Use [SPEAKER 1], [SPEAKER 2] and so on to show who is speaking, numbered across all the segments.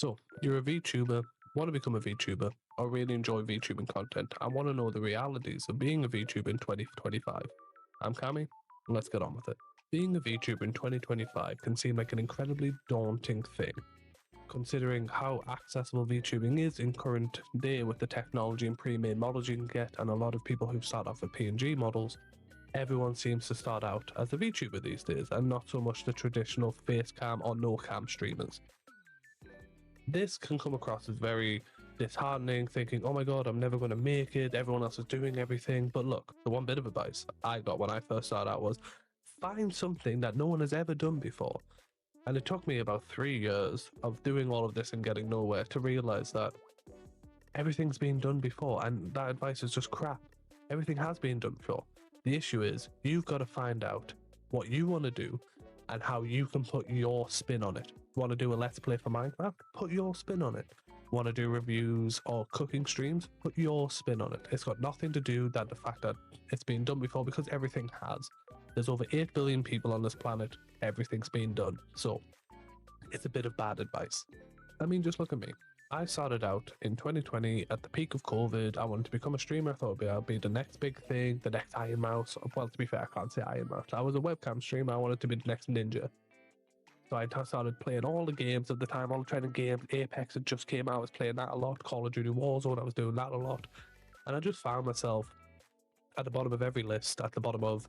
[SPEAKER 1] So, you're a VTuber, want to become a VTuber, or really enjoy VTubing content, and want to know the realities of being a VTuber in 2025. I'm Cami, and let's get on with it. Being a VTuber in 2025 can seem like an incredibly daunting thing, considering how accessible VTubing is in current day with the technology and pre-made models you can get, and a lot of people who start off with PNG models. Everyone seems to start out as a VTuber these days, and not so much the traditional face cam or no cam streamers. This can come across as very disheartening, thinking, oh my god, I'm never going to make it, everyone else is doing everything. But look, the one bit of advice I got when I first started out was find something that no one has ever done before. And it took me about 3 years of doing all of this and getting nowhere to realize that everything's been done before, and that advice is just crap. Everything has been done before. The issue is you've got to find out what you want to do and how you can put your spin on it. Want to do a let's play for Minecraft? Put your spin on it. Want to do reviews or cooking streams? Put your spin on it. It's got nothing to do with the fact that it's been done before, because everything has. There's over 8 billion people on this planet. Everything's been done. So it's a bit of bad advice. I mean, just look at me. I started out in 2020 at the peak of COVID. I wanted to become a streamer. I thought I'd be the next big thing, the next Iron Mouse. Well, to be fair, I can't say Iron Mouse. I was a webcam streamer. I wanted to be the next Ninja. So I started playing all the games at the time, all the training games. Apex had just came out. I was playing that a lot. Call of Duty Warzone, I was doing that a lot. And I just found myself at the bottom of every list, at the bottom of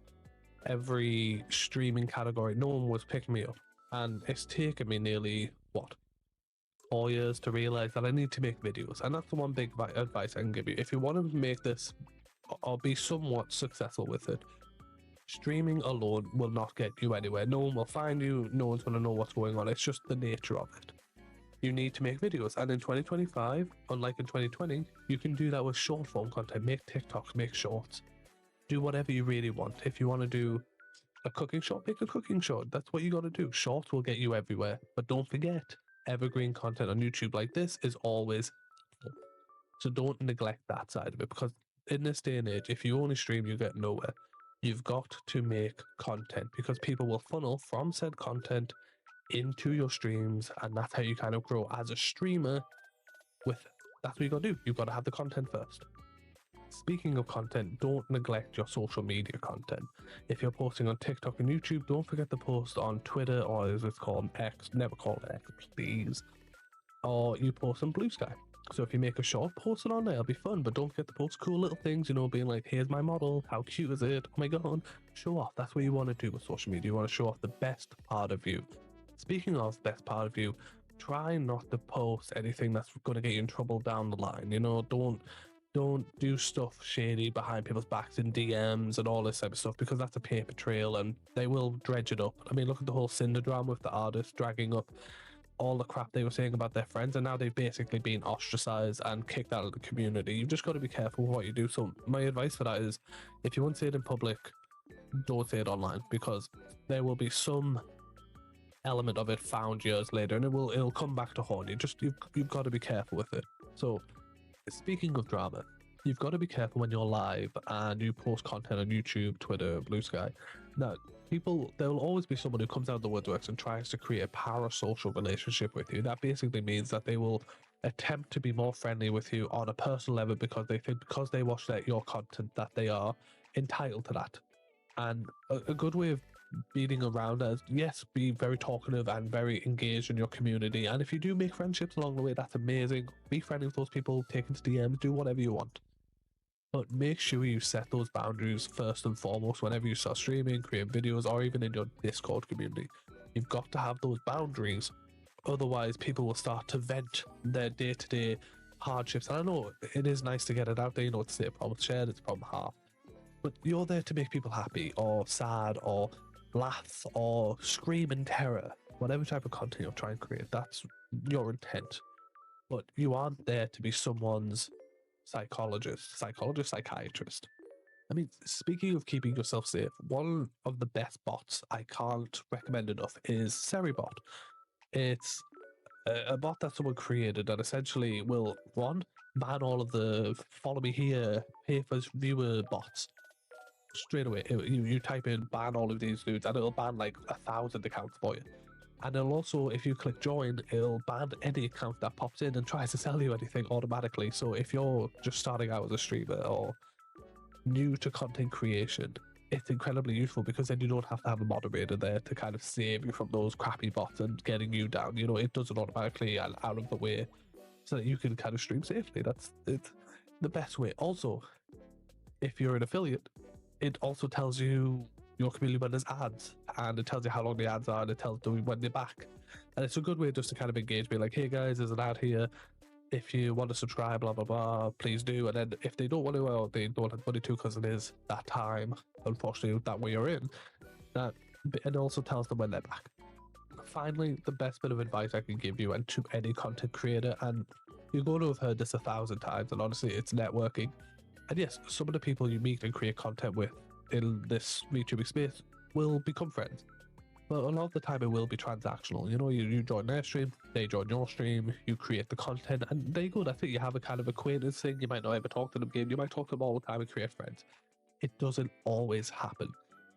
[SPEAKER 1] every streaming category. No one was picking me up. And it's taken me nearly, 4 years to realize that I need to make videos. And that's the one big advice I can give you. If you want to make this or be somewhat successful with it, streaming alone will not get you anywhere. No one will find you. No one's going to know what's going on. It's just the nature of it. You need to make videos. And in 2025, unlike in 2020, you can do that with short form content. Make TikToks, make shorts. Do whatever you really want. If you want to do a cooking short, make a cooking short. That's what you got to do. Shorts will get you everywhere. But don't forget, evergreen content on YouTube like this is always full. So don't neglect that side of it, because in this day and age, if you only stream, you get nowhere. You've got to make content, because people will funnel from said content into your streams, and that's how you kind of grow as a streamer. That's what you got to do. You've got to have the content first. Speaking of content, don't neglect your social media content. If you're posting on TikTok and YouTube, don't forget to post on Twitter, or as it's called, X. Never call it X, please. Or you post on Blue Sky. So if you make a short, post it on there. It'll be fun, but don't forget to post cool little things, being like, here's my model, how cute is it, oh my god. Show off. That's what you want to do with social media. You want to show off the best part of you. Speaking of best part of you, try not to post anything that's going to get you in trouble down the line. Don't do stuff shady behind people's backs in DMs and all this type of stuff, because that's a paper trail and they will dredge it up. I mean, look at the whole Cinder drama with the artist dragging up all the crap they were saying about their friends, and now they've basically been ostracized and kicked out of the community. You've just got to be careful with what you do. So my advice for that is, if you want to say it in public, don't say it online, because there will be some element of it found years later, and it'll come back to haunt you. You've got to be careful with it. So speaking of drama, you've got to be careful when you're live and you post content on YouTube, Twitter, Blue Sky. Now, there will always be someone who comes out of the woodworks and tries to create a parasocial relationship with you. That basically means that they will attempt to be more friendly with you on a personal level, because they think, because they watch your content, that they are entitled to that. And a good way of beating around that is, yes, be very talkative and very engaged in your community. And if you do make friendships along the way, that's amazing. Be friendly with those people, take into DMs, do whatever you want. But make sure you set those boundaries first and foremost whenever you start streaming, creating videos, or even in your Discord community. You've got to have those boundaries. Otherwise, people will start to vent their day-to-day hardships. And I know it is nice to get it out there. It's a problem shared, it's a problem half. But you're there to make people happy, or sad, or laugh, or scream in terror. Whatever type of content you're trying to create, that's your intent. But you aren't there to be someone's psychiatrist. I mean, speaking of keeping yourself safe, one of the best bots I can't recommend enough is Seribot. It's a bot that someone created that essentially will, one, ban all of the follow me here, pay for viewer bots. Straight away, you type in ban all of these dudes and it'll ban like 1,000 accounts for you. And it'll also, if you click join, it'll ban any account that pops in and tries to sell you anything automatically. So if you're just starting out as a streamer or new to content creation, it's incredibly useful because then you don't have to have a moderator there to kind of save you from those crappy bots and getting you down. You know, it does it automatically and out of the way so that you can kind of stream safely. That's it, the best way. Also, if you're an affiliate, it also tells you your community when there's ads, and it tells you how long the ads are, and it tells you when they're back. And it's a good way just to kind of engage me, like, hey guys, there's an ad here. If you want to subscribe, blah blah blah, please do. And then if they don't want to, or they don't have money to, because it is that time, unfortunately, that way you're in, that it also tells them when they're back. Finally, the best bit of advice I can give you, and to any content creator, and you're going to have heard this 1,000 times, and honestly, it's networking. And yes, some of the people you meet and create content with in this VTubing space will become friends. But a lot of the time it will be transactional. You know, you join their stream, they join your stream, you create the content, and there you go. That's it. You have a kind of acquaintance thing. You might not ever talk to them again. You might talk to them all the time and create friends. It doesn't always happen.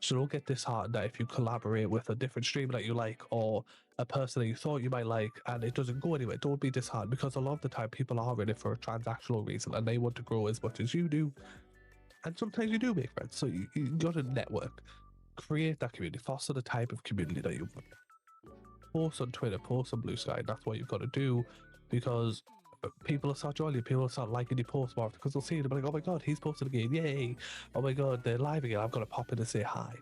[SPEAKER 1] So don't get disheartened that if you collaborate with a different streamer that you like, or a person that you thought you might like, and it doesn't go anywhere. Don't be disheartened, because a lot of the time people are in it for a transactional reason and they want to grow as much as you do. And sometimes you do make friends. So you got to network, create that community, foster the type of community that you want. Post on Twitter, post on Blue Sky. That's what you've got to do, because people will start joining you, people will start liking your posts more, because they'll see it and be like, oh my god, he's posted again, yay, oh my god, they're live again, I've got to pop in and say hi.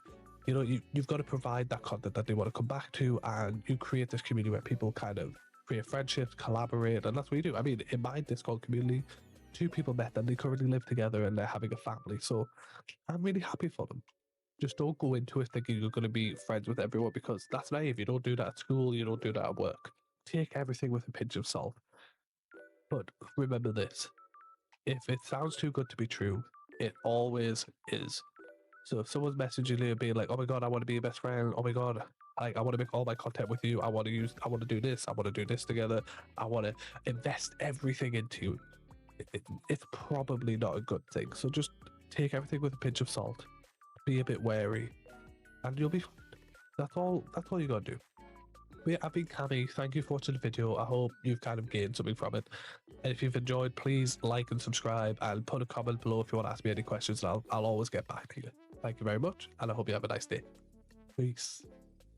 [SPEAKER 1] You know, you've got to provide that content that they want to come back to, and you create this community where people kind of create friendships, collaborate, and that's what you do. I mean, in my Discord community, 2 people met and they currently live together and they're having a family, so I'm really happy for them. Just don't go into it thinking you're going to be friends with everyone, because that's naive. You don't do that at school, you don't do that at work. Take everything with a pinch of salt. But remember this, if it sounds too good to be true, it always is. So if someone's messaging you being like, oh my god, I want to be your best friend, oh my god, like, I want to make all my content with you, I want to do this, I want to do this together, I want to invest everything into you, it's probably not a good thing. So just take everything with a pinch of salt, be a bit wary, and you'll be fine. That's all you gotta do. But yeah, I've been Cammy. Thank you for watching the video. I hope you've kind of gained something from it. And if you've enjoyed, please like and subscribe, and put a comment below if you want to ask me any questions, and I'll always get back to you. Thank you very much, and I hope you have a nice day. Peace.